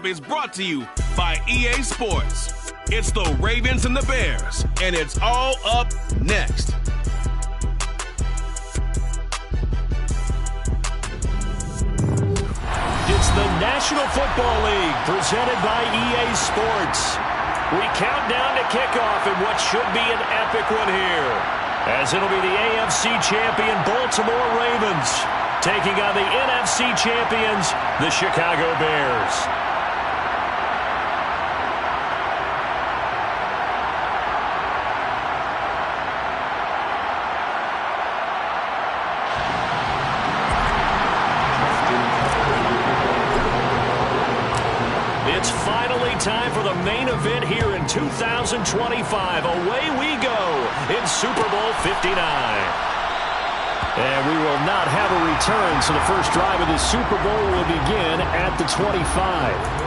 is brought to you by EA Sports. It's the Ravens and the Bears, and it's all up next. It's the National Football League presented by EA Sports. We count down to kickoff in what should be an epic one here, as it'll be the AFC champion Baltimore Ravens taking on the NFC champions, the Chicago Bears. It's finally time for the main event here in 2025. Away we go in Super Bowl 59. And we will not have a return, so the first drive of the Super Bowl will begin at the 25.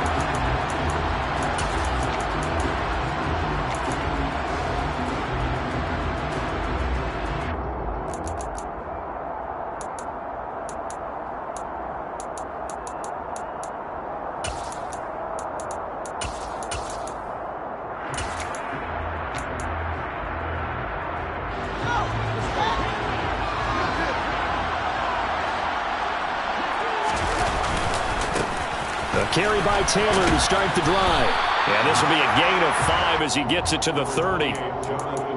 Carry by Taylor to start the drive. And this will be a gain of 5 as he gets it to the 30.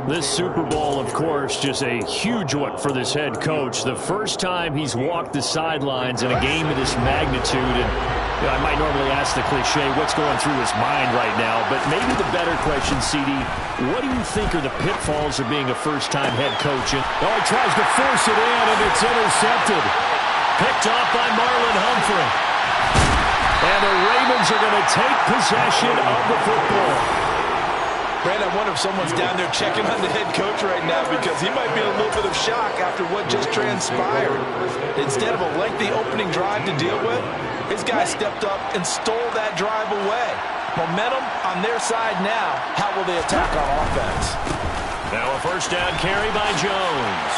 This Super Bowl, of course, just a huge one for this head coach. The first time he's walked the sidelines in a game of this magnitude. And I might normally ask the cliche, what's going through his mind right now? But maybe the better question, CD, what do you think are the pitfalls of being a first-time head coach? And, he tries to force it in, and it's intercepted. Picked off by Marlon Humphrey. And the Ravens are going to take possession of the football. Brad, I wonder if someone's down there checking on the head coach right now, because he might be in a little bit of shock after what just transpired. Instead of a lengthy opening drive to deal with, his guy stepped up and stole that drive away. Momentum on their side now. How will they attack on offense? Now a first down carry by Jones.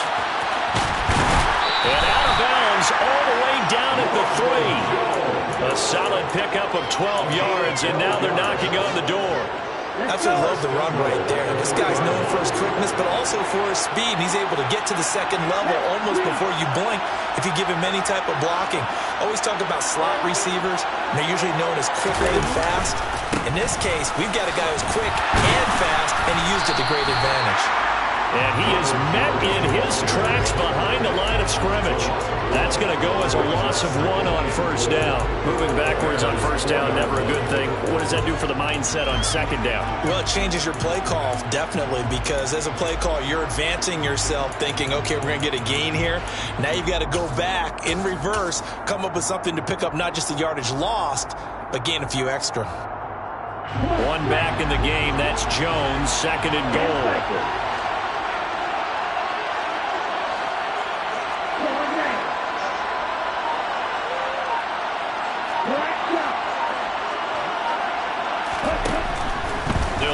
And out of bounds all the way down at the 3. A solid pickup of 12 yards, and now they're knocking on the door. Absolutely love the run right there. This guy's known for his quickness, but also for his speed. He's able to get to the second level almost before you blink if you give him any type of blocking. Always talk about slot receivers. They're usually known as quicker than fast. In this case, we've got a guy who's quick and fast, and he used it to great advantage. And he is met in his tracks behind the line of scrimmage. That's going to go as a loss of 1 on first down. Moving backwards on first down, never a good thing. What does that do for the mindset on second down? Well, it changes your play call, definitely, because as a play call, you're advancing yourself thinking, okay, we're going to get a gain here. Now you've got to go back in reverse, come up with something to pick up not just the yardage lost, but gain a few extra. One back in the game. That's Jones, second and goal.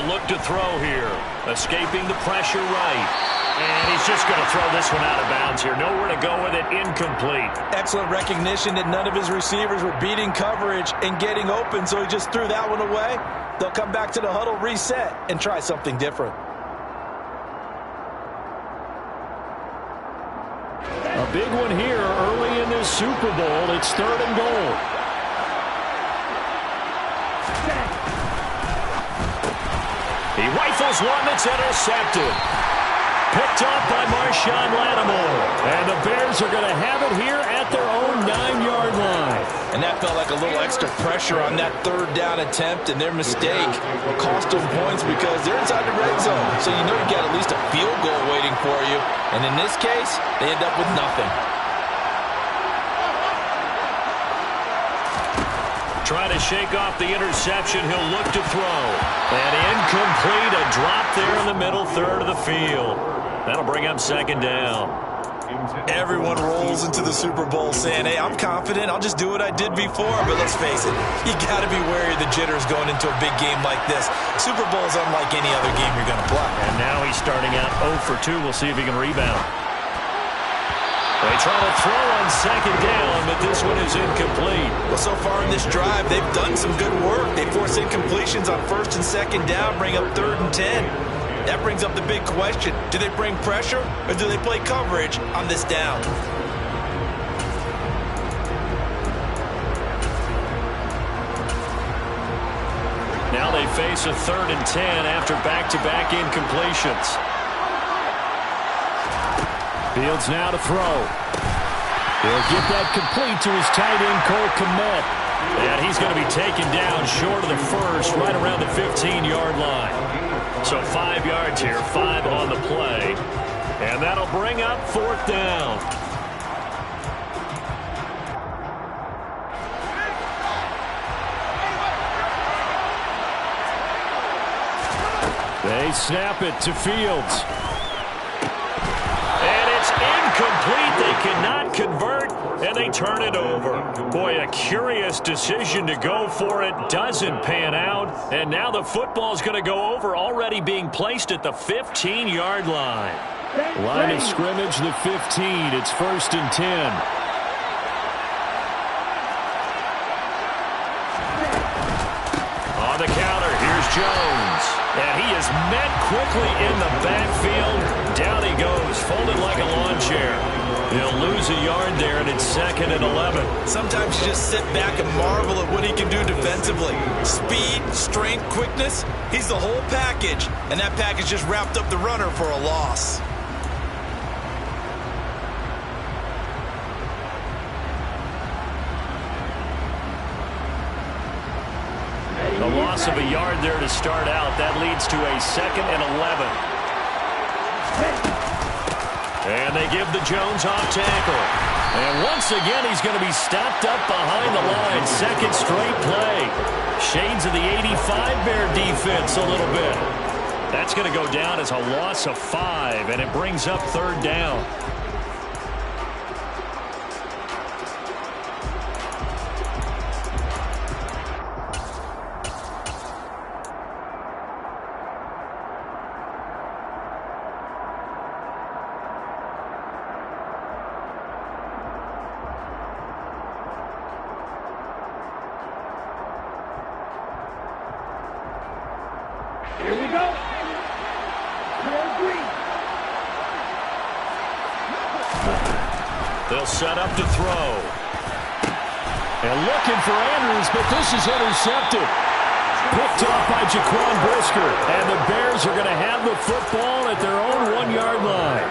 Look to throw here. Escaping the pressure right. And he's just going to throw this one out of bounds here. Nowhere to go with it. Incomplete. Excellent recognition that none of his receivers were beating coverage and getting open, so he just threw that one away. They'll come back to the huddle, reset, and try something different. A big one here early in this Super Bowl. It's third and goal. He rifles one that's intercepted. Picked off by Marshawn Lattimore. And the Bears are going to have it here at their own 9-yard line. And that felt like a little extra pressure on that third down attempt, and their mistake cost them points because they're inside the red zone. So you know you've got at least a field goal waiting for you. And in this case, they end up with nothing. Trying to shake off the interception. He'll look to throw. And incomplete. A drop there in the middle third of the field. That'll bring up second down. Everyone rolls into the Super Bowl saying, hey, I'm confident. I'll just do what I did before. But let's face it, you got to be wary of the jitters going into a big game like this. Super Bowl is unlike any other game you're going to play. And now he's starting out 0 for 2. We'll see if he can rebound. They try to throw on second down, but this one is incomplete. Well, so far in this drive, they've done some good work. force incompletions on 1st and 2nd down, bring up 3rd and 10. That brings up the big question. Do they bring pressure or do they play coverage on this down? Now they face a 3rd and 10 after back-to-back incompletions. Fields now to throw. He'll get that complete to his tight end, Cole Kmet. And he's going to be taken down short of the first, right around the 15-yard line. So 5 yards here, 5 on the play. And that'll bring up 4th down. They snap it to Fields. And it's incomplete. They cannot convert, and they turn it over. Boy, a curious decision to go for it. Doesn't pan out. And now the football's going to go over, already being placed at the 15-yard line. Line of scrimmage, the 15. It's 1st and 10. On the counter, here's Jones. And he is met quickly in the backfield. Down he goes, folded like a lawn chair. He'll lose a yard there, and it's 2nd and 11. Sometimes you just sit back and marvel at what he can do defensively. Speed, strength, quickness, he's the whole package. And that package just wrapped up the runner for a loss. A loss of a yard there to start out. That leads to a 2nd and 11. And they give the Jones off tackle. And once again, he's going to be stopped up behind the line. 2nd straight play. Shades of the 85 Bear defense a little bit. That's going to go down as a loss of 5, and it brings up 3rd down. Here we go. They'll set up to throw. And looking for Andrews, but this is intercepted. Picked off by Jaquan Brisker. And the Bears are going to have the football at their own 1-yard line.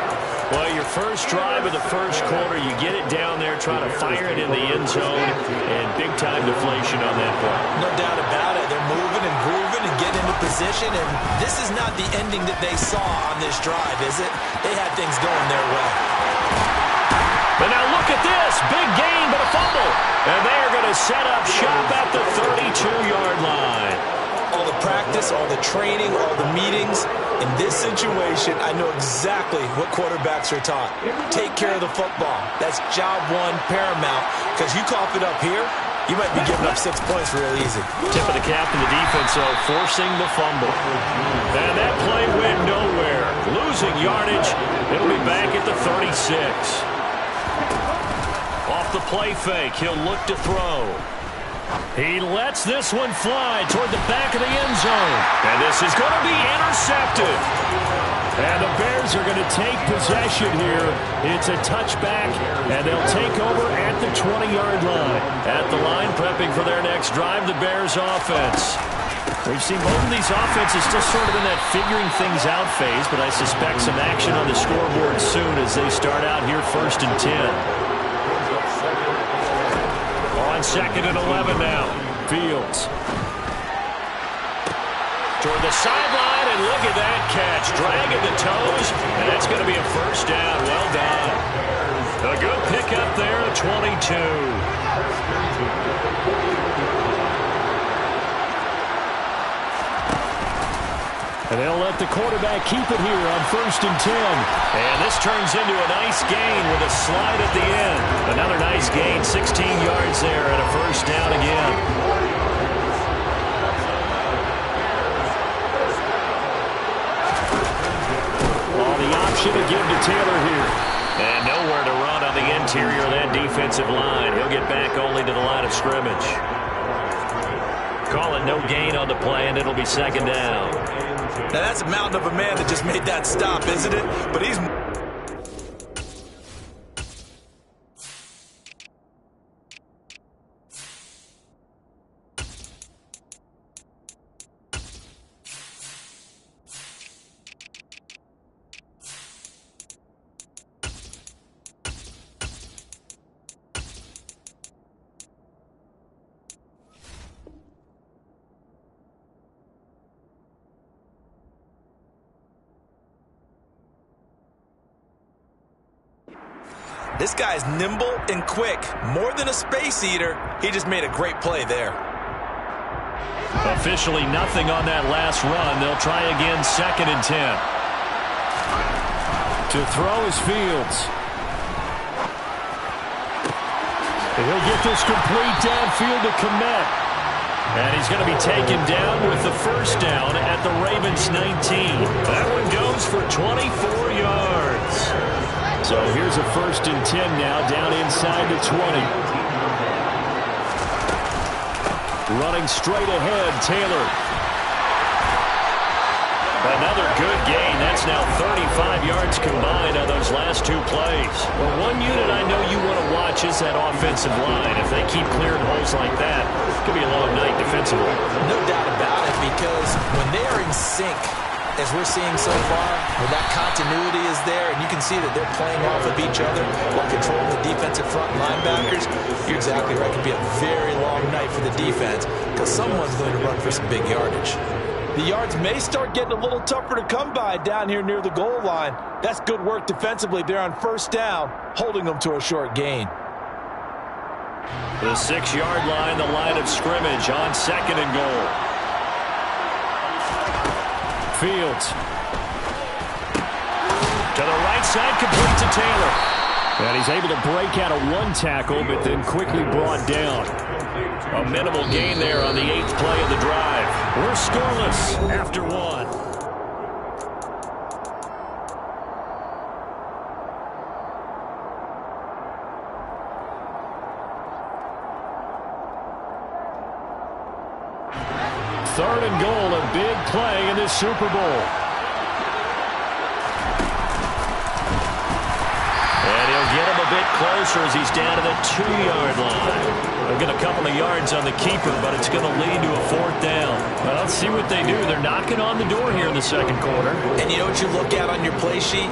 Well, your first drive of the first quarter, you get it down there, try to fire it in the end zone, and big-time deflation on that play. No doubt about it. They're moving and grooving and getting into position, and this is not the ending that they saw on this drive, is it? They had things going their way. But now look at this. Big gain, but a fumble. And they are going to set up shop at the 32-yard line. All the practice, all the training, all the meetings. In this situation, I know exactly what quarterbacks are taught. Take care of the football. That's job one, paramount. Because you cough it up here, you might be giving up 6 points real easy. Tip of the cap to the defense, though, forcing the fumble. And that play went nowhere. Losing yardage. It'll be back at the 36. Off the play fake, he'll look to throw. He lets this one fly toward the back of the end zone. And this is going to be intercepted. And the Bears are going to take possession here. It's a touchback, and they'll take over at the 20-yard line. At the line, prepping for their next drive, the Bears offense. We've seen both of these offenses still sort of in that figuring things out phase, but I suspect some action on the scoreboard soon as they start out here 1st and 10. On 2nd and 11 now. Fields. Toward the sideline, and look at that catch. Dragging the toes, and that's going to be a 1st down. Well done. A good pickup there at 22. And they'll let the quarterback keep it here on 1st and 10. And this turns into a nice gain with a slide at the end. Another nice gain, 16 yards there, and a 1st down again. Well, the option to give to Taylor here. And nowhere to run on the interior of that defensive line. He'll get back only to the line of scrimmage. Call it no gain on the play, and it'll be second down. Now, that's a mountain of a man that just made that stop, isn't it? But he's... This guy's nimble and quick. More than a space eater. He just made a great play there. Officially nothing on that last run. They'll try again, 2nd and 10. To throw is Fields. He'll get this complete downfield to Kmet. And he's going to be taken down with the first down at the Ravens 19. That one goes for 24 yards. So here's a 1st and 10 now, down inside the 20. Running straight ahead, Taylor. Another good gain. That's now 35 yards combined on those last 2 plays. Well, one unit I know you want to watch is that offensive line. If they keep clearing holes like that, it could be a long night defensively. No doubt about it, because when they are in sync, as we're seeing so far, when that continuity is there, and you can see that they're playing off of each other while controlling the defensive front linebackers, you're exactly right. It could be a very long night for the defense because someone's going to run for some big yardage. The yards may start getting a little tougher to come by down here near the goal line. That's good work defensively there on 1st down, holding them to a short gain. The 6-yard line, the line of scrimmage on 2nd and goal. Fields. To the right side, complete to Taylor. And he's able to break out of 1 tackle, but then quickly brought down. A minimal gain there on the 8th play of the drive. We're scoreless after 1. Third and goal, a big play in this Super Bowl. And he'll get him a bit closer as he's down to the 2-yard line. They'll get a couple of yards on the keeper, but it's going to lead to a 4th down. Well, let's see what they do. They're knocking on the door here in the 2nd quarter. And you know what you look at on your play sheet?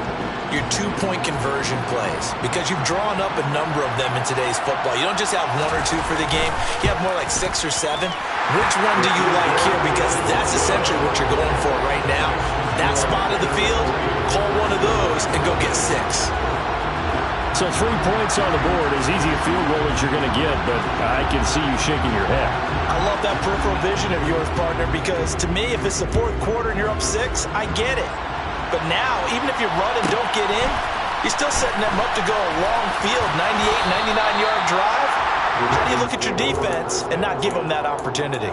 Your 2-point conversion plays, because you've drawn up a number of them in today's football. You don't just have 1 or 2 for the game. You have more like 6 or 7. Which one do you like here? Because that's essentially what you're going for right now. That spot of the field, call one of those and go get 6. So 3 points on the board, as easy a field goal as you're going to get, but I can see you shaking your head. I love that peripheral vision of yours, partner, because to me, if it's the 4th quarter and you're up 6, I get it. But now, even if you run and don't get in, you're still setting them up to go a long field, 98, 99-yard drive. How do you look at your defense and not give them that opportunity?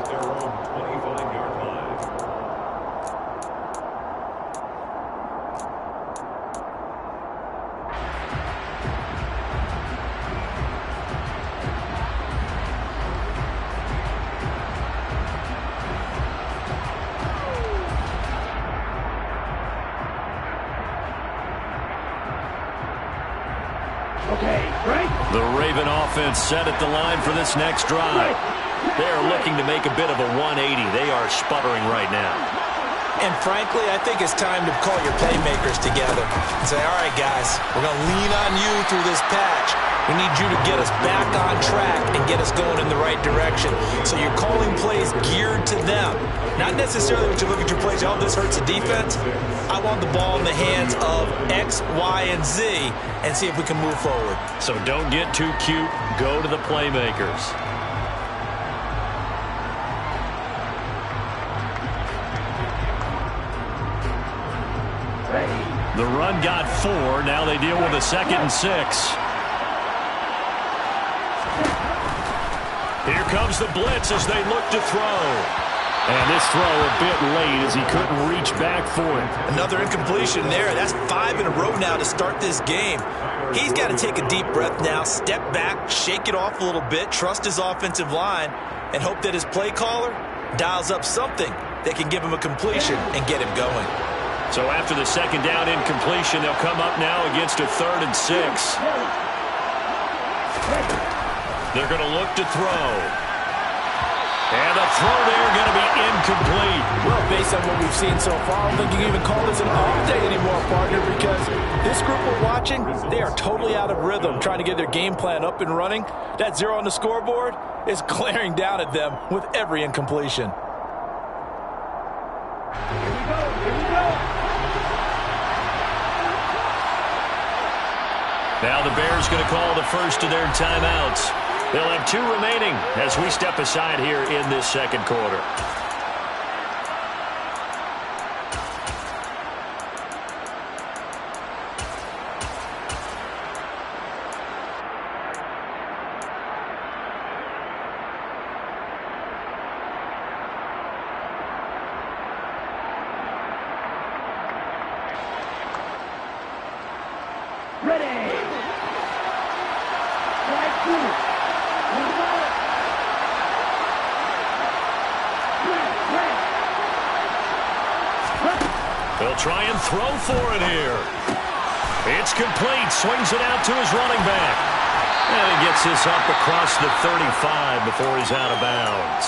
The Raven offense set at the line for this next drive. They are looking to make a bit of a 180. They are sputtering right now. And frankly, I think it's time to call your playmakers together and say, all right, guys, we're going to lean on you through this patch. We need you to get us back on track and get us going in the right direction. So you're calling plays geared to them. Not necessarily when you look at your plays, oh, this hurts the defense. I want the ball in the hands of X, Y, and Z and see if we can move forward. So don't get too cute. Go to the playmakers. The run got 4. Now they deal with a 2nd and 6. Here comes the blitz as they look to throw. And this throw a bit late as he couldn't reach back for it. Another incompletion there. That's 5 in a row now to start this game. He's got to take a deep breath now, step back, shake it off a little bit, trust his offensive line, and hope that his play caller dials up something that can give him a completion and get him going. So after the second down incompletion, they'll come up now against a 3rd and 6. They're going to look to throw. And the throw there going to be incomplete. Well, based on what we've seen so far, I don't think you can even call this an off day anymore, partner, because this group we're watching, they are totally out of rhythm, trying to get their game plan up and running. That 0 on the scoreboard is glaring down at them with every incompletion. Here we go. Now the Bears going to call the first of their timeouts. They'll have 2 remaining as we step aside here in this second quarter. Ready. Strike 2. They'll try and throw for it here. It's complete. Swings it out to his running back. And he gets this up across the 35 before he's out of bounds.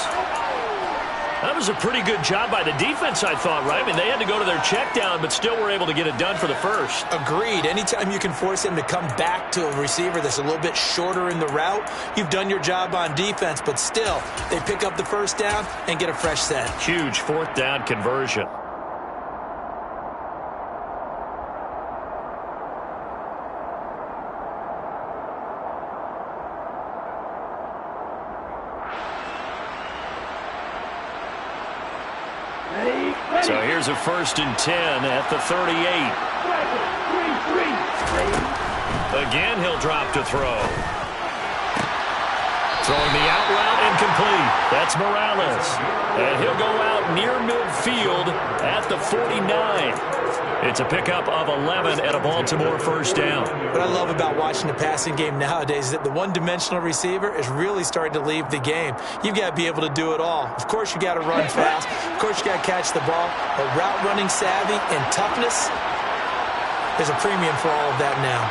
That was a pretty good job by the defense, I thought, right? I mean, they had to go to their check down, but still were able to get it done for the first. Agreed. Anytime you can force him to come back to a receiver that's a little bit shorter in the route, you've done your job on defense, but still, they pick up the first down and get a fresh set. Huge 4th down conversion. So here's a 1st and 10 at the 38. Again, he'll drop to throw. Throwing the out route incomplete. That's Morales. And he'll go out near midfield at the 49. It's a pickup of 11 at a Baltimore first down. What I love about watching the passing game nowadays is that the one-dimensional receiver is really starting to leave the game. You've got to be able to do it all. Of course, you got to run fast. Of course, you got to catch the ball. But route running savvy and toughness, there's a premium for all of that now.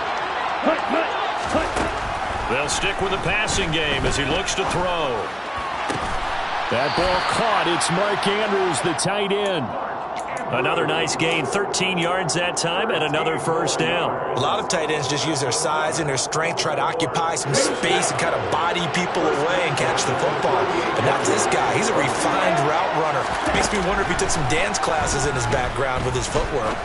They'll stick with the passing game as he looks to throw. That ball caught. It's Mark Andrews, the tight end. Another nice gain, 13 yards that time, and another first down. A lot of tight ends just use their size and their strength, try to occupy some space and kind of body people away and catch the football. But not this guy. He's a refined route runner. Makes me wonder if he took some dance classes in his background with his footwork.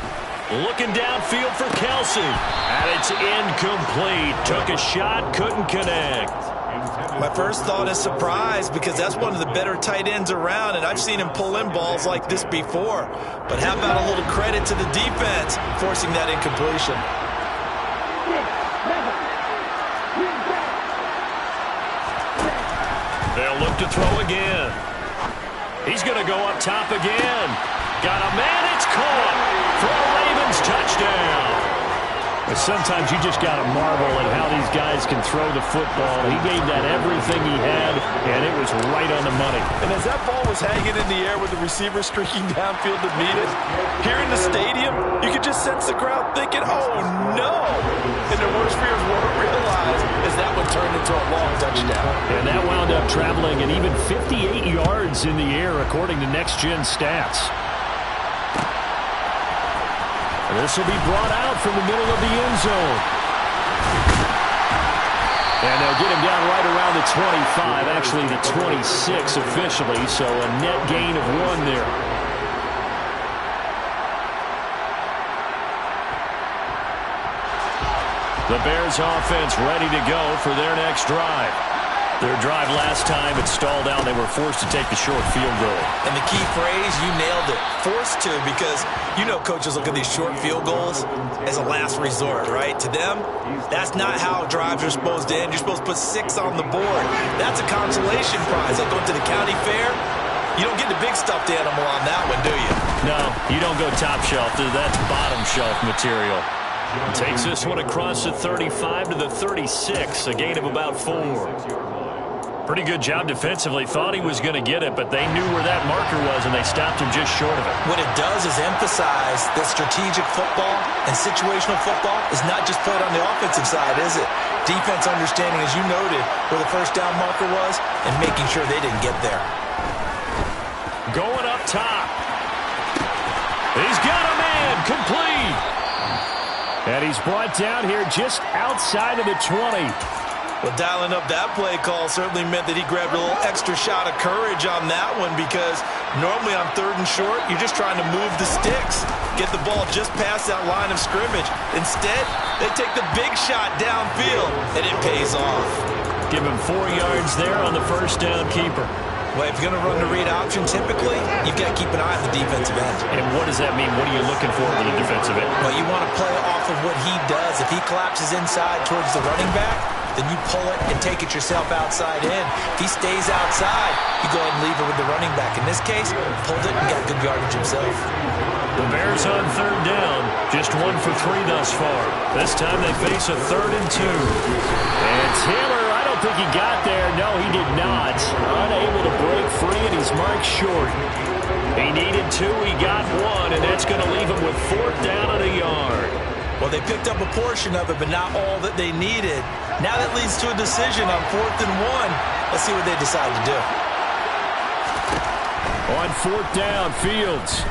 Looking downfield for Kelsey. And it's incomplete. Took a shot, couldn't connect. My first thought is surprise because that's one of the better tight ends around, and I've seen him pull in balls like this before. But how about a little credit to the defense forcing that incompletion? They'll look to throw again. He's going to go up top again. Got a man, it's caught for a Ravens touchdown. Sometimes you just got to marvel at how these guys can throw the football. He gave that everything he had, and it was right on the money. And as that ball was hanging in the air with the receiver streaking downfield to meet it, here in the stadium, you could just sense the crowd thinking, oh, no. And their worst fears weren't realized as that one turned into a long touchdown. And that wound up traveling an even 58 yards in the air, according to Next Gen Stats. This will be brought out from the middle of the end zone. And they'll get him down right around the 25, actually the 26 officially, so a net gain of 1 there. The Bears offense ready to go for their next drive. Their drive last time, it stalled out. They were forced to take the short field goal. And the key phrase, you nailed it, forced to, because you know coaches look at these short field goals as a last resort, right? To them, that's not how drives are supposed to end. You're supposed to put 6 on the board. That's a consolation prize. Like going to the county fair, you don't get the big stuffed animal on that one, do you? No, you don't go top shelf. That's bottom shelf material. Takes this one across the 35 to the 36, a gain of about 4. Pretty good job defensively. Thought he was going to get it, but they knew where that marker was, and they stopped him just short of it. What it does is emphasize that strategic football and situational football is not just played on the offensive side, is it? Defense understanding, as you noted, where the first down marker was and making sure they didn't get there. Going up top. He's got a man. Complete. And he's brought down here just outside of the 20. Well, dialing up that play call certainly meant that he grabbed a little extra shot of courage on that one, because normally on 3rd and short, you're just trying to move the sticks, get the ball just past that line of scrimmage. Instead, they take the big shot downfield, and it pays off. Give him 4 yards there on the first down keeper. Well, if you're going to run the read option, typically, you've got to keep an eye on the defensive end. And what does that mean? What are you looking for with the defensive end? Well, you want to play off of what he does. If he collapses inside towards the running back, then you pull it and take it yourself outside in. If he stays outside, you go ahead and leave it with the running back. In this case, pulled it and got good yardage himself. The Bears on 3rd down. Just 1 for 3 thus far. This time they face a 3rd and 2. And Taylor, I don't think he got there. No, he did not. Unable to break free, and he's marked short. He needed 2. He got 1, and that's going to leave him with 4th down and a yard. Well, they picked up a portion of it, but not all that they needed. Now that leads to a decision on 4th and 1. Let's see what they decide to do. On 4th down, Fields.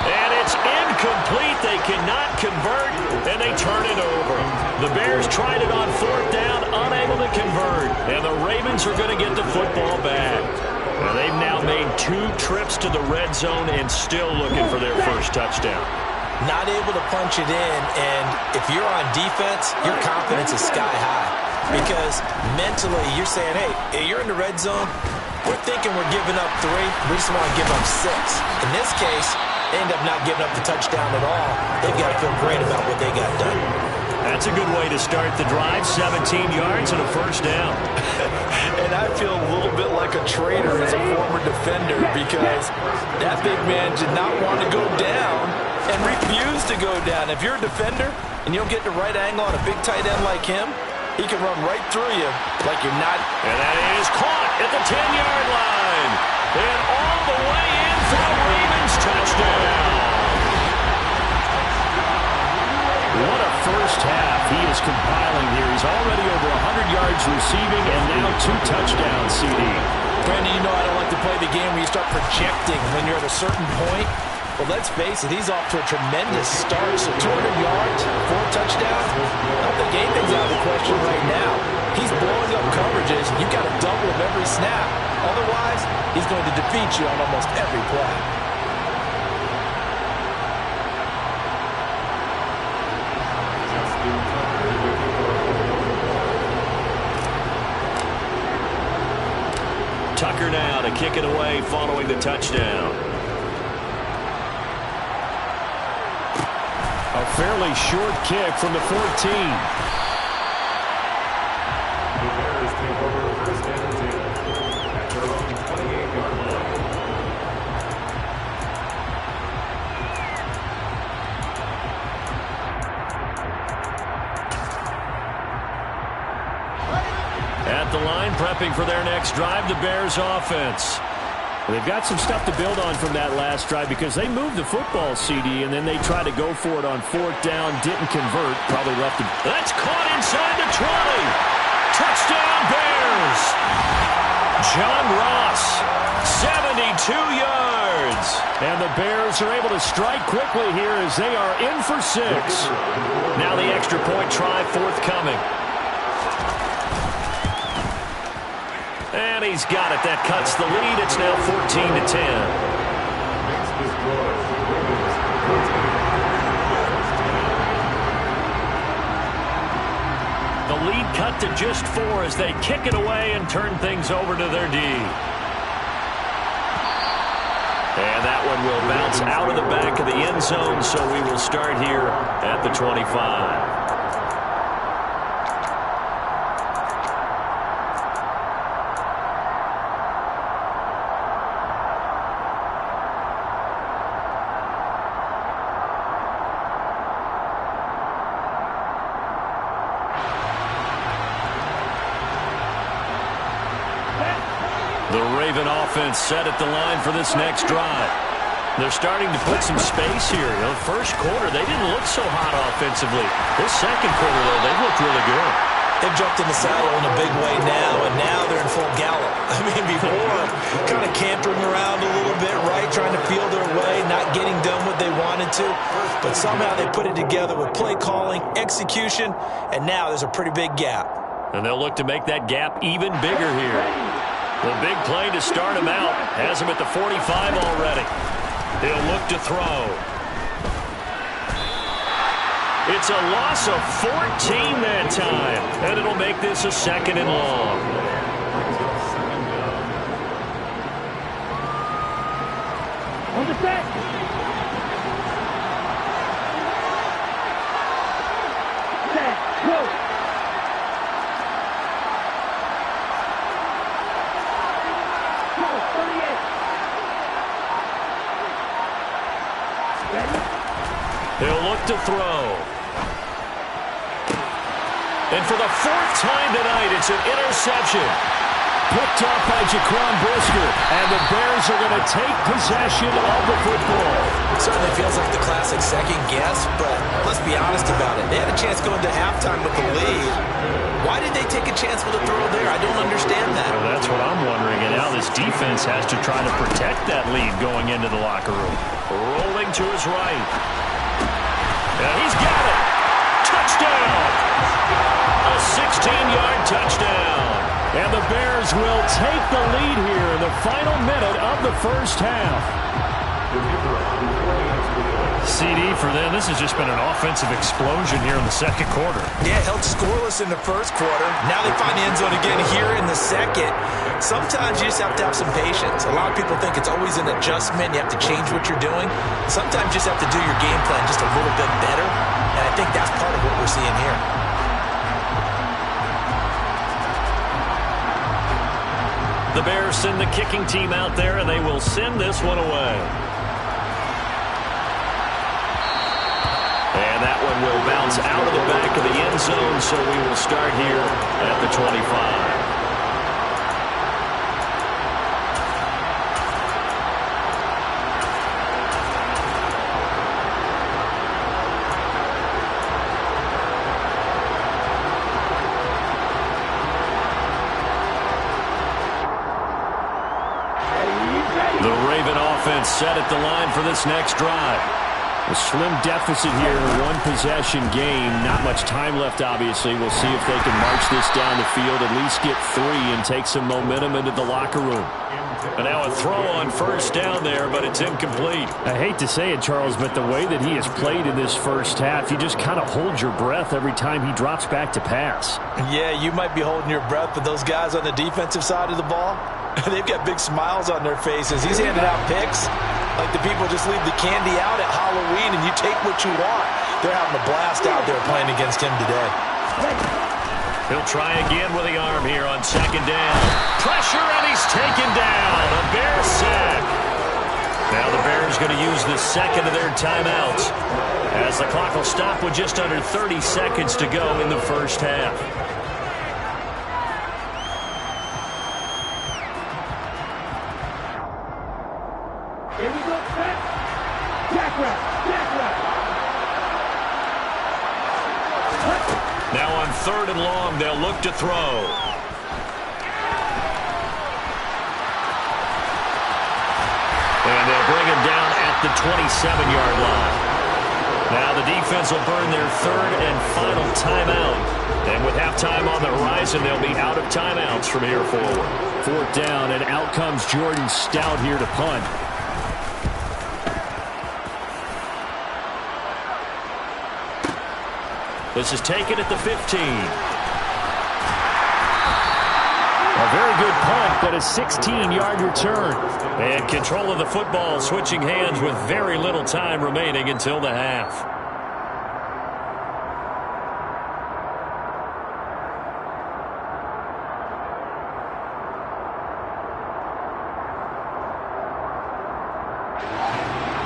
And it's incomplete. They cannot convert, and they turn it over. The Bears tried it on 4th down, unable to convert. And the Ravens are going to get the football back. And they've now made 2 trips to the red zone and still looking for their first touchdown. Not able to punch it in, and if you're on defense, your confidence is sky high. Because mentally, you're saying, hey, you're in the red zone. We're thinking we're giving up 3. We just want to give up 6. In this case, they end up not giving up the touchdown at all. They've got to feel great about what they got done. That's a good way to start the drive. 17 yards and a first down. And I feel a little bit like a traitor as a former defender, because that big man did not want to go down and refused to go down. If you're a defender and you don't get the right angle on a big tight end like him, he can run right through you like you're not. And that is caught at the 10-yard line. And all the way in for the Ravens touchdown. What a first half he is compiling here. He's already over 100 yards receiving and now 2 touchdowns, CD. Brandon, you know I don't like to play the game where you start projecting when you're at a certain point. Well, let's face it, he's off to a tremendous start. So 200 yards, 4 touchdowns. I don't think anything's out of the question right now. He's blowing up coverages. You've got to double him every snap. Otherwise, he's going to defeat you on almost every play. Tucker now to kick it away following the touchdown. A fairly short kick from the 14. The Bears take over first and 10 at their own 28-yard line. At the line, prepping for their next drive, the Bears offense. They've got some stuff to build on from that last drive, because they moved the football, CD, and then they tried to go for it on 4th down, didn't convert, probably left him. That's caught inside the 20. Touchdown Bears. John Ross, 72 yards. And the Bears are able to strike quickly here as they are in for 6. Now the extra point try forthcoming. And he's got it. That cuts the lead. It's now 14-10. The lead cut to just 4 as they kick it away and turn things over to their D. And that one will bounce out of the back of the end zone, so we will start here at the 25. Raven offense set at the line for this next drive. They're starting to put some space here. You know, first quarter, they didn't look so hot offensively. This second quarter, though, they looked really good. They've jumped in the saddle in a big way now, and now they're in full gallop. I mean, before, kind of cantering around a little bit, right, trying to feel their way, not getting done what they wanted to. But somehow they put it together with play calling, execution, and now there's a pretty big gap. And they'll look to make that gap even bigger here. The big play to start him out has him at the 45 already. He'll look to throw. It's a loss of 14 that time, and it'll make this a 2nd and long. On the set. Set. Go. He'll look to throw. And for the 4th time tonight, it's an interception. Picked off by Jaquan Brisker. And the Bears are going to take possession of the football. It certainly feels like the classic second guess, but let's be honest about it. They had a chance going to halftime with the lead. Why did they take a chance with a throw there? I don't understand that. Well, that's what I'm wondering. And now this defense has to try to protect that lead going into the locker room. Rolling to his right. And he's got it. Touchdown. A 16-yard touchdown. And the Bears will take the lead here in the final minute of the first half. CD for them, this has just been an offensive explosion here in the second quarter. Yeah, held scoreless in the first quarter. Now they find the end zone again here in the second. Sometimes you just have to have some patience. A lot of people think it's always an adjustment. You have to change what you're doing. Sometimes you just have to do your game plan just a little bit better. And I think that's part of what we're seeing here. The Bears send the kicking team out there, and they will send this one away. And that one will bounce out of the back of the end zone, so we will start here at the 25. The Raven offense set at the line for this next drive. A slim deficit here in a one-possession game. Not much time left, obviously. We'll see if they can march this down the field, at least get 3, and take some momentum into the locker room. And now a throw on first down there, but it's incomplete. I hate to say it, Charles, but the way that he has played in this first half, you just kind of hold your breath every time he drops back to pass. Yeah, you might be holding your breath, but those guys on the defensive side of the ball, they've got big smiles on their faces. He's handing out picks like the people just leave the candy out at Halloween and you take what you want. They're having a blast out there playing against him today. He'll try again with the arm here on second down. Pressure, and he's taken down. A Bear sack. Now the Bears going to use the second of their timeouts as the clock will stop with just under 30 seconds to go in the first half. Here we go, set. Jack route, jack route. Now on 3rd and long, they'll look to throw. And they'll bring him down at the 27-yard line. Now the defense will burn their 3rd and final timeout. And with halftime on the horizon, they'll be out of timeouts from here forward. 4th down, and out comes Jordan Stout here to punt. This is taken at the 15. A very good punt, but a 16-yard return. And control of the football switching hands with very little time remaining until the half.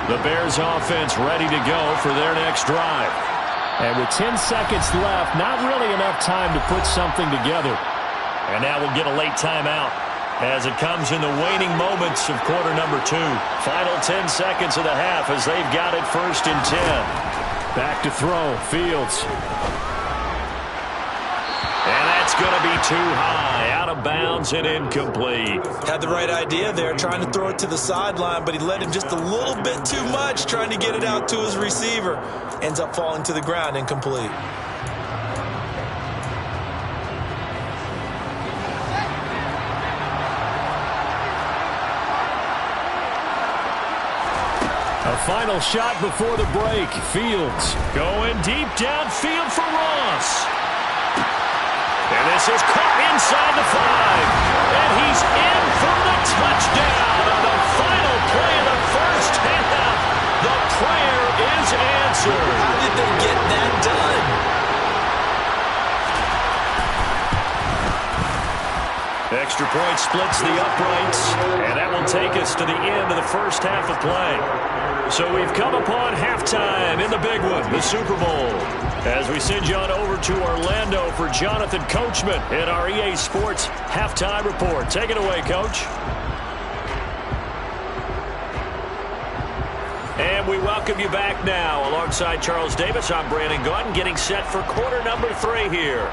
The Bears offense ready to go for their next drive. And with 10 seconds left, not really enough time to put something together. And now we'll get a late timeout. as it comes in the waning moments of quarter number 2. Final 10 seconds of the half as they've got it 1st and 10. Back to throw, Fields. And that's going to be too high, out of bounds and incomplete. Had the right idea there, trying to throw it to the sideline, but he led him just a little bit too much, trying to get it out to his receiver. Ends up falling to the ground, incomplete. A final shot before the break. Fields going deep downfield for Ross. And this is caught inside the 5. And he's in for the touchdown on the final play of the first half. The prayer is answered. How did they get that done? Extra point splits the uprights, and that will take us to the end of the first half of play. So we've come upon halftime in the big one, the Super Bowl. As we send you on over to Orlando for Jonathan Coachman in our EA Sports Halftime Report. Take it away, Coach. And we welcome you back now. Alongside Charles Davis, I'm Brandon Gaudin, getting set for quarter number 3 here.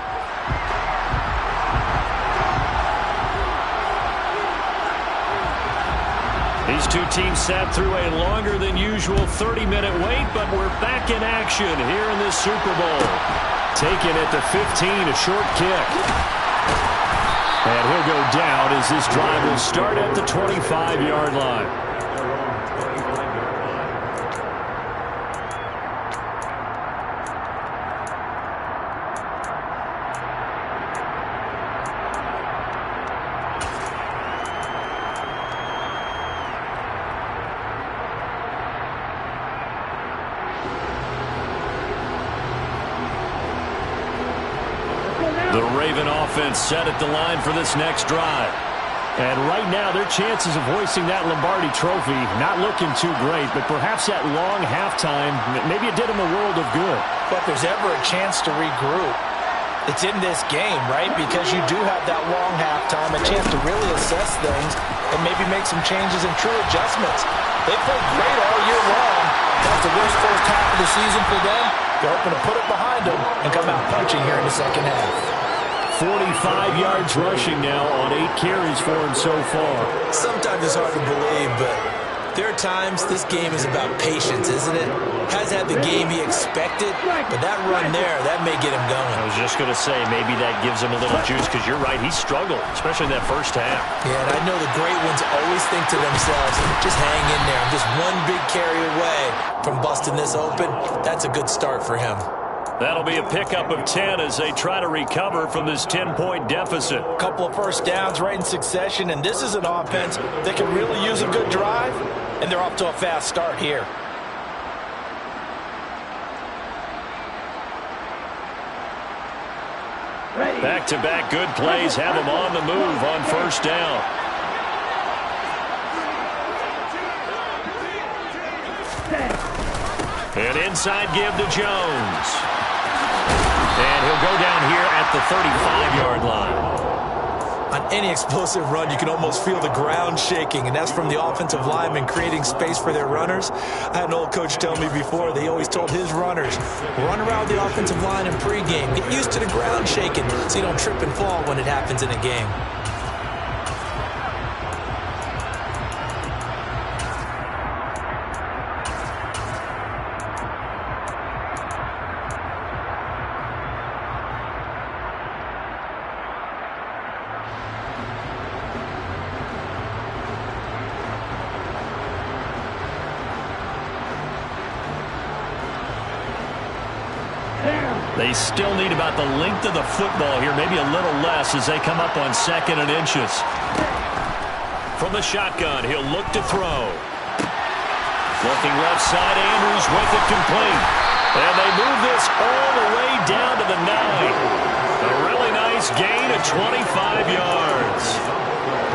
These two teams sat through a longer than usual 30-minute wait, but we're back in action here in this Super Bowl. Taken at the 15, a short kick. And he'll go down as this drive will start at the 25-yard line. The Raven offense set at the line for this next drive. And right now, their chances of hoisting that Lombardi trophy not looking too great, but perhaps that long halftime, maybe it did them a world of good. But if there's ever a chance to regroup, it's in this game, right? Because you do have that long halftime, a chance to really assess things and maybe make some changes and true adjustments. They played great all year long. That's the worst first half of the season for them. They're hoping to put it behind them and come out punching here in the second half. 45 yards rushing now on 8 carries for him so far. Sometimes it's hard to believe, but there are times this game is about patience, isn't it? Has had the game he expected, but that run there, that may get him going. I was just going to say, maybe that gives him a little juice, because you're right, he struggled, especially in that first half. Yeah, and I know the great ones always think to themselves, just hang in there. I'm just one big carry away from busting this open. That's a good start for him. That'll be a pickup of 10 as they try to recover from this 10-point deficit. A couple of first downs right in succession, and this is an offense that can really use a good drive, and they're off to a fast start here. Back-to-back good plays have them on the move on first down. An inside give to Jones. And he'll go down here at the 35-yard line. On any explosive run, you can almost feel the ground shaking, and that's from the offensive linemen creating space for their runners. I had an old coach tell me before, they always told his runners, run around the offensive line in pregame. Get used to the ground shaking so you don't trip and fall when it happens in a game. They still need about the length of the football here, maybe a little less as they come up on 2nd and inches. From the shotgun, he'll look to throw. Looking left side, Andrews with it complete. And they move this all the way down to the 9. A really nice gain of 25 yards.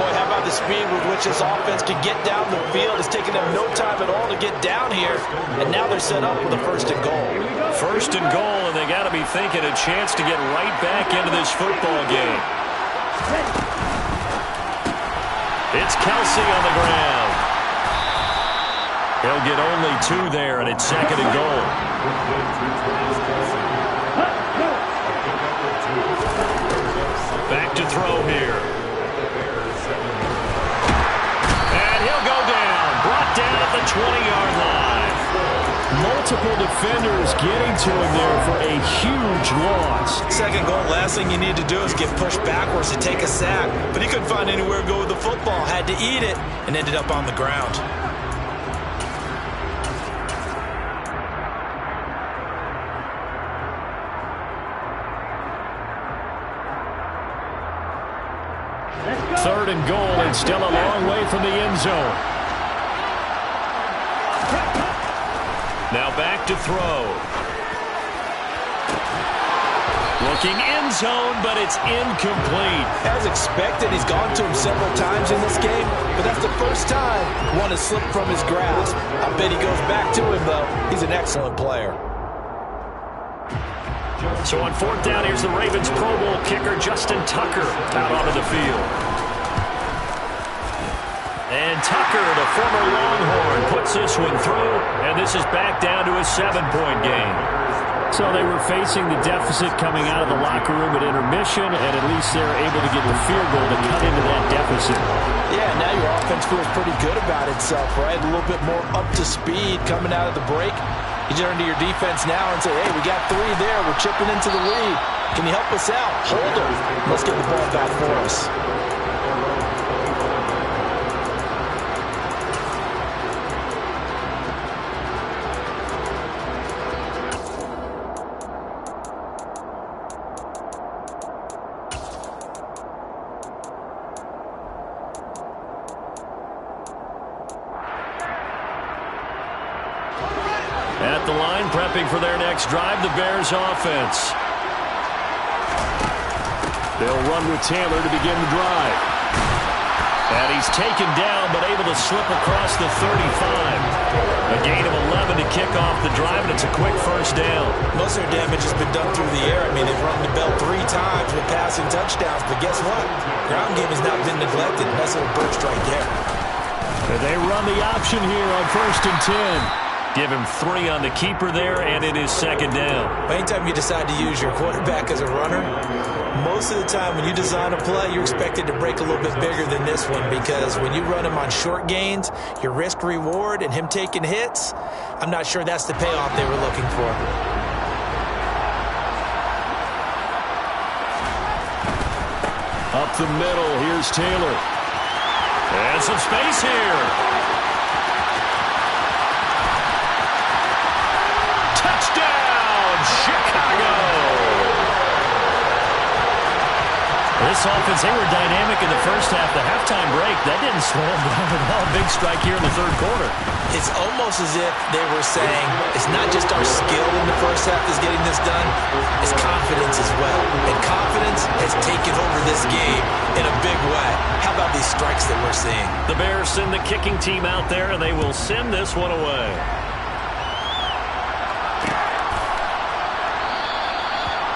Boy, how about the speed with which this offense can get down the field? It's taken them no time at all to get down here, and now they're set up with a 1st and goal. 1st and goal, and they got to be thinking a chance to get right back into this football game. It's Kelsey on the ground. He'll get only 2 there, and it's 2nd and goal. Back to throw here. And he'll go down. Brought down at the 20-yard line. Multiple defenders getting to him there for a huge loss. 2nd goal, last thing you need to do is get pushed backwards to take a sack. But he couldn't find anywhere to go with the football. Had to eat it and ended up on the ground. Third and goal, and still a long way from the end zone. Now back to throw. Looking end zone, but it's incomplete. As expected, he's gone to him several times in this game, but that's the first time one has slipped from his grasp. I bet he goes back to him, though. He's an excellent player. So on 4th down, here's the Ravens Pro Bowl kicker, Justin Tucker, out onto the field. And Tucker, the former Longhorn, puts this one through, and this is back down to a 7-point game. So they were facing the deficit coming out of the locker room at intermission, and at least they're able to get the field goal to cut into that deficit. Yeah, now your offense feels pretty good about itself, right? A little bit more up to speed coming out of the break. You turn to your defense now and say, hey, we got 3 there. We're chipping into the lead. Can you help us out? Hold them. Let's get the ball back for us. At the line, prepping for their next drive, the Bears offense. They'll run with Taylor to begin the drive. And he's taken down, but able to slip across the 35. A gain of 11 to kick off the drive, and it's a quick first down. Most of their damage has been done through the air. I mean, they've run the bell 3 times with passing touchdowns, but guess what? Ground game has not been neglected. Nice little burst right there. And they run the option here on 1st and 10. Give him 3 on the keeper there, and it is 2nd down. Anytime you decide to use your quarterback as a runner, most of the time when you design a play, you're expected to break a little bit bigger than this one, because when you run him on short gains, your risk-reward and him taking hits, I'm not sure that's the payoff they were looking for. Up the middle, here's Taylor. And some space here. Chicago! This offense, they were dynamic in the first half. The halftime break, that didn't slow them down at all. Big strike here in the 3rd quarter. It's almost as if they were saying, it's not just our skill in the first half that's getting this done, it's confidence as well. And confidence has taken over this game in a big way. How about these strikes that we're seeing? The Bears send the kicking team out there, and they will send this one away.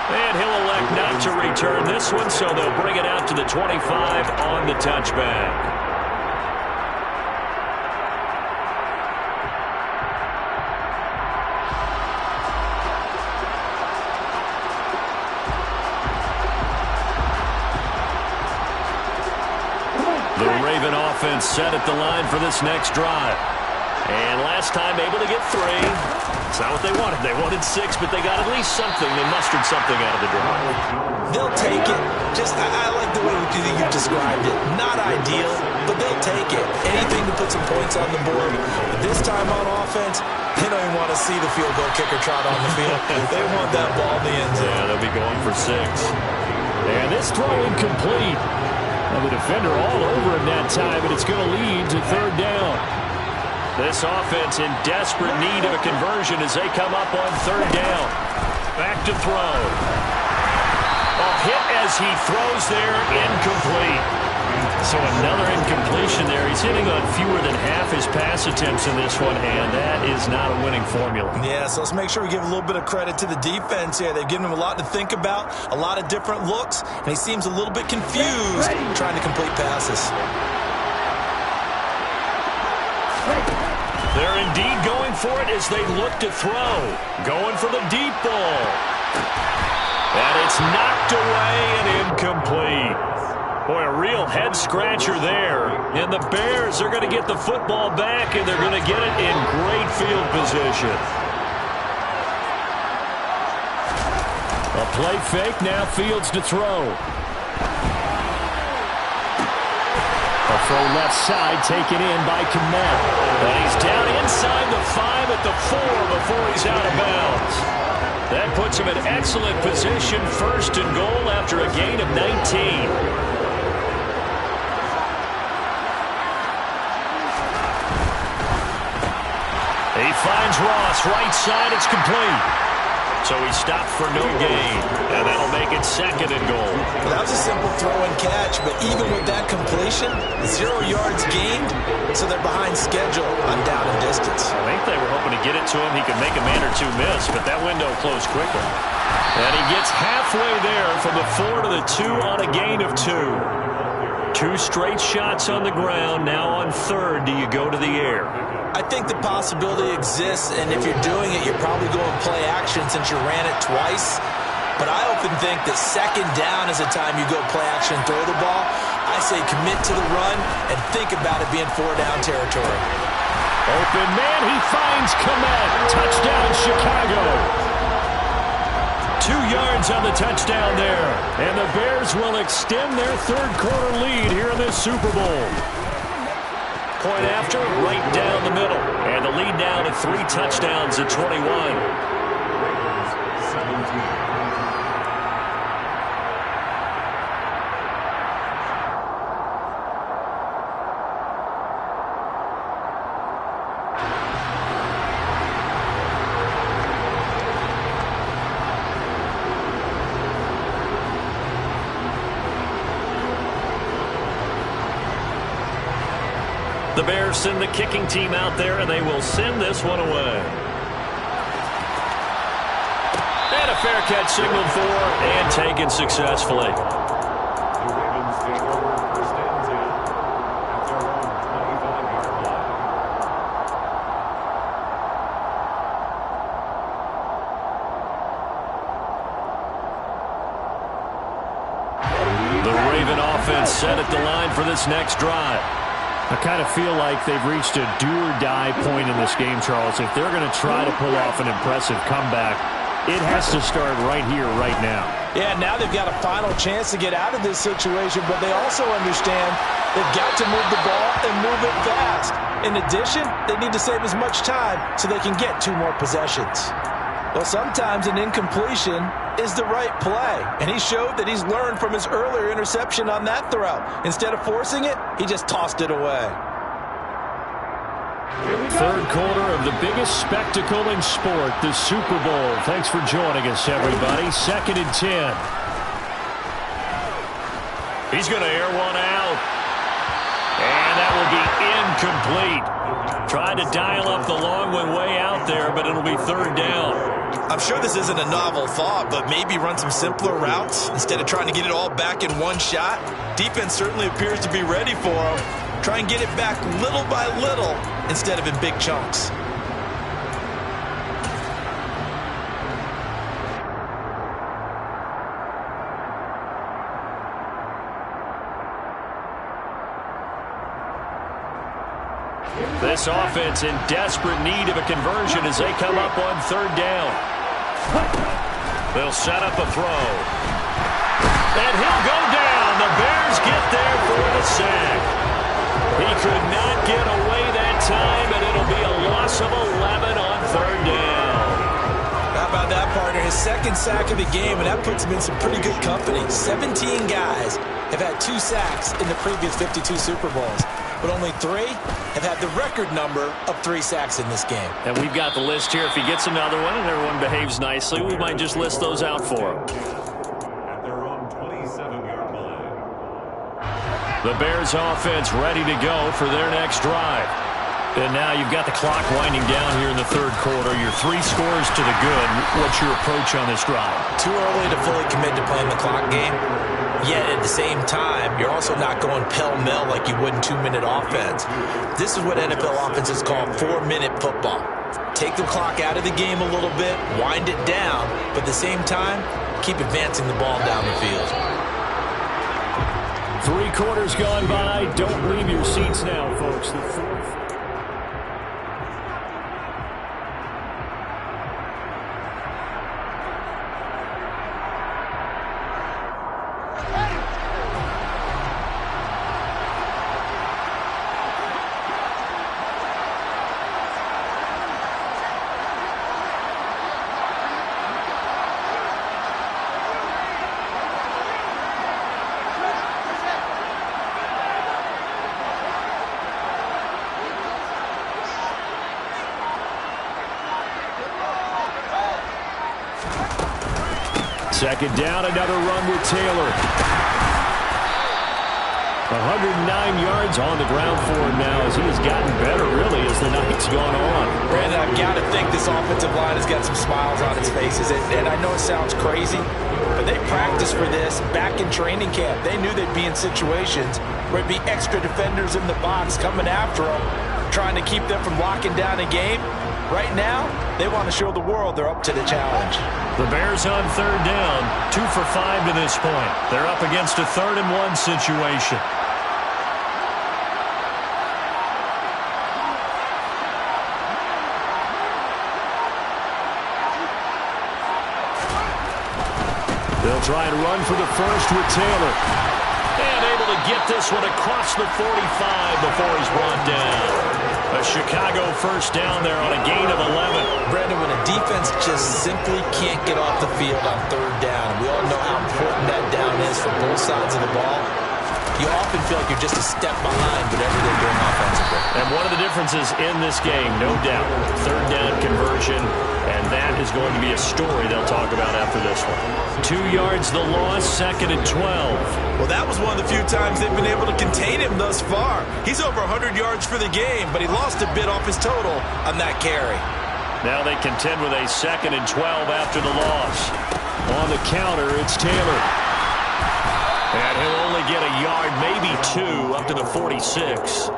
And he'll elect not to return this one, so they'll bring it out to the 25 on the touchback. The Raven offense set at the line for this next drive. And last time able to get 3. It's not what they wanted. They wanted 6, but they got at least something. They mustered something out of the drive. They'll take it. I like the way you described it. Not ideal, but they'll take it. Anything to put some points on the board. But this time on offense, they don't even want to see the field goal kicker trot on the field. They want that ball in the end zone. Yeah, they'll be going for 6. And this throw incomplete. And the defender all over him that time, and it's going to lead to 3rd down. This offense in desperate need of a conversion as they come up on 3rd down. Back to throw. A hit as he throws there, incomplete. So another incompletion there. He's hitting on fewer than half his pass attempts in this one, and that is not a winning formula. Yeah, so let's make sure we give a little bit of credit to the defense here. They've given him a lot to think about, a lot of different looks, and he seems a little bit confused trying to complete passes. They're indeed going for it as they look to throw. Going for the deep ball. And it's knocked away and incomplete. Boy, a real head-scratcher there. And the Bears are going to get the football back, and they're going to get it in great field position. A play fake, now Fields to throw. A throw left side taken in by Kmet. And he's down inside the 5 at the 4 before he's out of bounds. That puts him in excellent position, first and goal after a gain of 19. He finds Ross, right side, it's complete. So he stopped for no gain, and that'll make it second and goal. Well, that was a simple throw and catch, but even with that completion, 0 yards gained, so they're behind schedule on down and distance. I think they were hoping to get it to him. He could make a man or two miss, but that window closed quickly. And he gets halfway there from the 4 to the 2 on a gain of 2. 2 straight shots on the ground. Now on third, do you go to the air? I think the possibility exists, and if you're doing it, you're probably going play action since you ran it twice. But I often think that second down is the time you go play action, throw the ball. I say commit to the run and think about it being 4-down territory. Open man, he finds Kmet. Touchdown, Chicago. 2 yards on the touchdown there. And the Bears will extend their third-quarter lead here in this Super Bowl. Point after, right down the middle. And the lead now to 3 touchdowns at 21. The Bears send the kicking team out there, and they will send this one away. And a fair catch signaled for and taken successfully. The Ravens take over first and 10 at their own 25-yard line. The Raven offense set at the line for this next drive. I kind of feel like they've reached a do-or-die point in this game, Charles. If they're going to try to pull off an impressive comeback, it has to start right here, right now. Yeah, now they've got a final chance to get out of this situation, but they also understand they've got to move the ball and move it fast. In addition, they need to save as much time so they can get 2 more possessions. Well, sometimes an incompletion is the right play, and he showed that he's learned from his earlier interception on that throw. Instead of forcing it, he just tossed it away. Third quarter of the biggest spectacle in sport, the Super Bowl. Thanks for joining us, everybody. 2nd and 10. He's going to air one out. And that will be incomplete. Tried to dial up the long one way out there, but it'll be 3rd down. I'm sure this isn't a novel thought, but maybe run some simpler routes instead of trying to get it all back in one shot. Defense certainly appears to be ready for him. Try and get it back little by little instead of in big chunks. This offense in desperate need of a conversion as they come up on 3rd down. They'll set up a throw. And he'll go down. The Bears get there for the sack. He could not get away that time, and it'll be a loss of 11 on 3rd down. How about that, partner? His 2nd sack of the game, and that puts him in some pretty good company. 17 guys have had 2 sacks in the previous 52 Super Bowls. But only 3 have had the record number of 3 sacks in this game. And we've got the list here. If he gets another one and everyone behaves nicely, we might just list those out for him. At their own 27-yard line. The Bears offense ready to go for their next drive. And now you've got the clock winding down here in the 3rd quarter. You're 3 scores to the good. What's your approach on this drive? Too early to fully commit to playing the clock game. Yet at the same time, you're also not going pell-mell like you would in 2-minute offense. This is what NFL offenses call 4-minute football. Take the clock out of the game a little bit, wind it down, but at the same time, keep advancing the ball down the field. 3 quarters gone by. Don't leave your seats now, folks. The fourth. Second down, another run with Taylor. 109 yards on the ground for him now as he has gotten better, really, as the night's gone on. Brandon, I've got to think this offensive line has got some smiles on its faces. And I know it sounds crazy, but they practiced for this back in training camp. They knew they'd be in situations where it'd be extra defenders in the box coming after them, trying to keep them from locking down a game. Right now, they want to show the world they're up to the challenge. The Bears on third down, 2 for 5 to this point. They're up against a 3rd and 1 situation. They'll try and run for the first with Taylor. And able to get this one across the 45 before he's brought down. A Chicago first down there on a gain of 11. Brandon, when a defense just simply can't get off the field on third down, we all know how important that down is for both sides of the ball, you often feel like you're just a step behind whatever they're doing offensively. And one of the differences in this game, no doubt, third down conversion, and that is going to be a story they'll talk about after this one. 2 yards the loss, 2nd and 12. Well, that was one of the few times they've been able to contain him thus far. He's over 100 yards for the game, but he lost a bit off his total on that carry. Now they contend with a 2nd and 12 after the loss. On the counter, it's Taylor. And he'll only get a yard, maybe 2, up to the 46.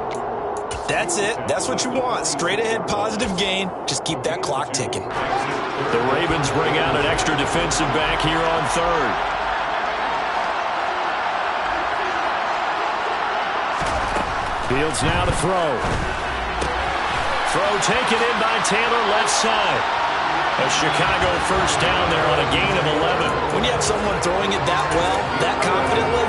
That's it. That's what you want. Straight ahead positive gain. Just keep that clock ticking. The Ravens bring out an extra defensive back here on third. Fields now to throw. Throw taken in by Taylor, left side. A Chicago first down there on a gain of 11. When you have someone throwing it that well, that confidently,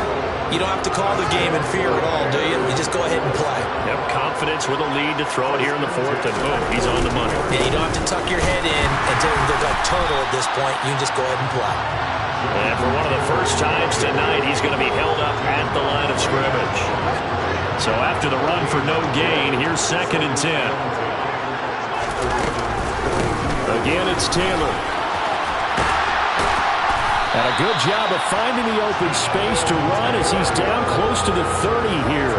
you don't have to call the game in fear at all, do you? You just go ahead and play. Yep, confidence with a lead to throw it here in the 4th, and boom, he's on the money. Yeah, you don't have to tuck your head in and look like turtle at this point. You can just go ahead and play. And for one of the first times tonight, he's going to be held up at the line of scrimmage. So after the run for no gain, here's 2nd and 10. Again, it's Taylor. And a good job of finding the open space to run as he's down close to the 30 here.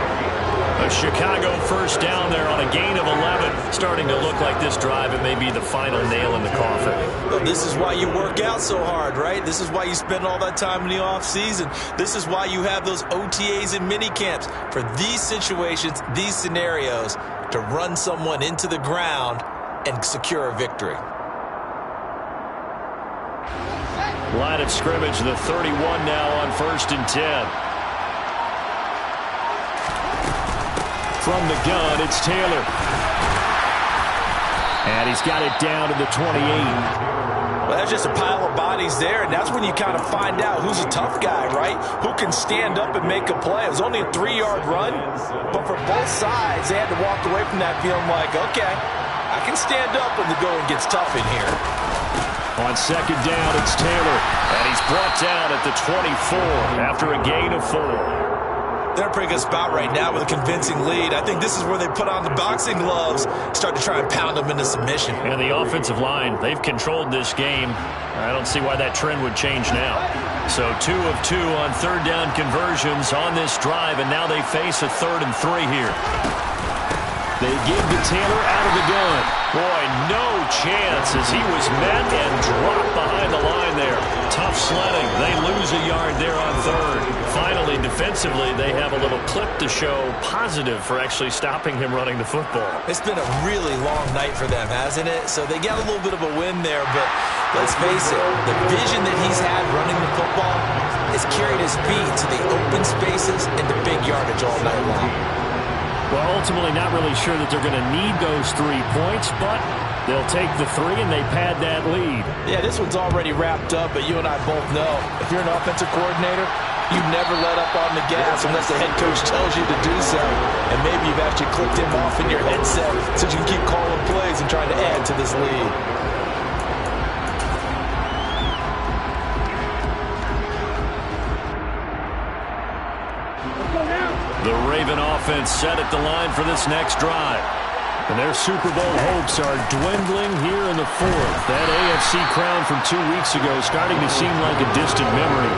A Chicago first down there on a gain of 11. Starting to look like this drive, it may be the final nail in the coffin. Well, this is why you work out so hard, right? This is why you spend all that time in the offseason. This is why you have those OTAs and mini camps for these situations, these scenarios, to run someone into the ground and secure a victory. Line of scrimmage, the 31 now on 1st and 10. From the gun, it's Taylor. And he's got it down to the 28. Well, that's just a pile of bodies there, and that's when you kind of find out who's a tough guy, right? Who can stand up and make a play. It was only a 3-yard run, but for both sides, they had to walk away from that feeling like, okay, I can stand up when the going gets tough in here. On 2nd down, it's Taylor. And he's brought down at the 24 after a gain of 4. They're a pretty good spot right now with a convincing lead. I think this is where they put on the boxing gloves, start to try and pound them into submission. And the offensive line, they've controlled this game. I don't see why that trend would change now. So 2 of 2 on third down conversions on this drive, and now they face a 3rd and 3 here. They give to Taylor out of the gun. Boy, no chance as he was met and dropped behind the line there. Tough sledding. They lose a yard there on third. Finally, defensively, they have a little clip to show positive for actually stopping him running the football. It's been a really long night for them, hasn't it? So they got a little bit of a win there, but let's face it, the vision that he's had running the football has carried his speed to the open spaces and the big yardage all night long. Well, ultimately not really sure that they're going to need those 3 points, but they'll take the 3 and they pad that lead. Yeah, this one's already wrapped up, but you and I both know if you're an offensive coordinator, you never let up on the gas unless the head coach tells you to do so. And maybe you've actually clicked him off in your headset so you can keep calling plays and trying to add to this lead. The Raven offense set at the line for this next drive. And their Super Bowl hopes are dwindling here in the fourth. That AFC crown from 2 weeks ago is starting to seem like a distant memory.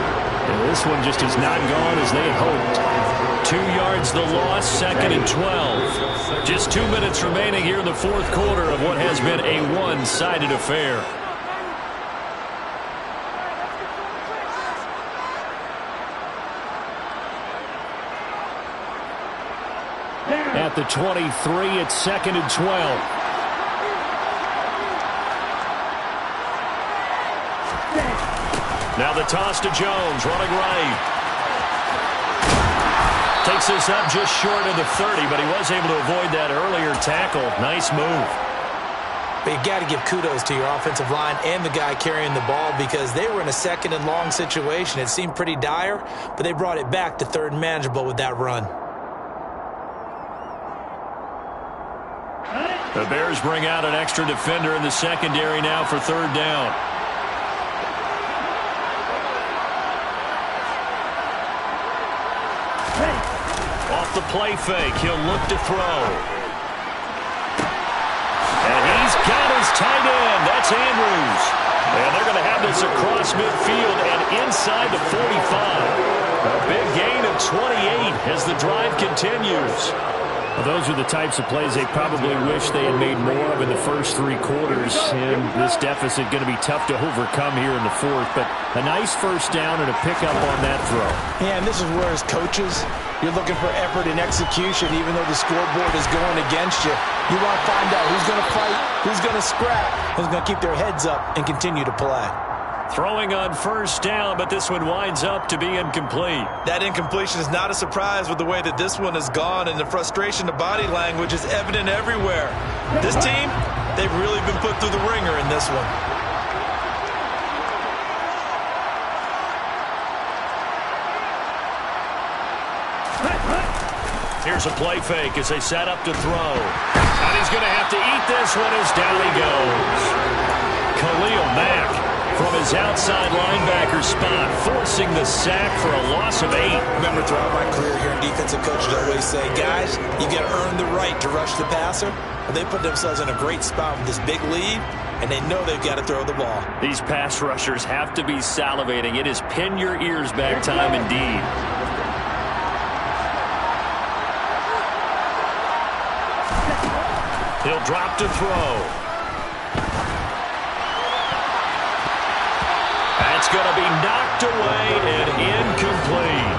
And this one just has not gone as they had hoped. 2 yards the loss, 2nd and 12. Just 2 minutes remaining here in the fourth quarter of what has been a one-sided affair. At the 23, it's 2nd and 12. Now the toss to Jones, running right. Takes this up just short of the 30, but he was able to avoid that earlier tackle. Nice move. But you got to give kudos to your offensive line and the guy carrying the ball because they were in a 2nd and long situation. It seemed pretty dire, but they brought it back to 3rd and manageable with that run. The Bears bring out an extra defender in the secondary now for 3rd down. Off the play fake, he'll look to throw. And he's got his tight end. That's Andrews. And they're going to have this across midfield and inside the 45. A big gain of 28 as the drive continues. Well, those are the types of plays they probably wish they had made more of in the first 3 quarters. And this deficit going to be tough to overcome here in the fourth. But a nice first down and a pickup on that throw. Yeah, and this is where as coaches, you're looking for effort and execution even though the scoreboard is going against you. You want to find out who's going to fight, who's going to scrap, who's going to keep their heads up and continue to play. Throwing on first down, but this one winds up to be incomplete. That incompletion is not a surprise with the way that this one has gone, and the frustration of body language is evident everywhere. This team, they've really been put through the ringer in this one. Here's a play fake as they set up to throw. And he's going to have to eat this one as down he goes. Khalil Mack from his outside linebacker spot, forcing the sack for a loss of 8. Remember, throughout my career here in defensive coaches, I always say, guys, you got to earn the right to rush the passer. Well, they put themselves in a great spot with this big lead, and they know they've got to throw the ball. These pass rushers have to be salivating. It is pin your ears back time indeed. He'll drop to throw. That's going to be knocked away and incomplete.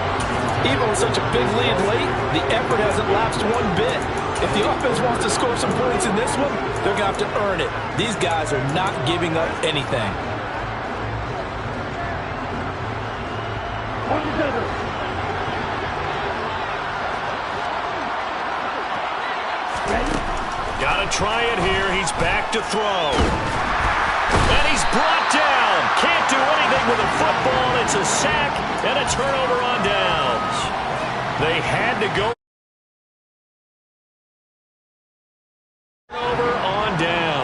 Even with such a big lead late, the effort hasn't lapsed one bit. If the offense wants to score some points in this one, they're going to have to earn it. These guys are not giving up anything. Got to try it here. He's back to throw. And he's brought down. Can't do anything with a football. It's a sack and a turnover on downs. They had to go over on down.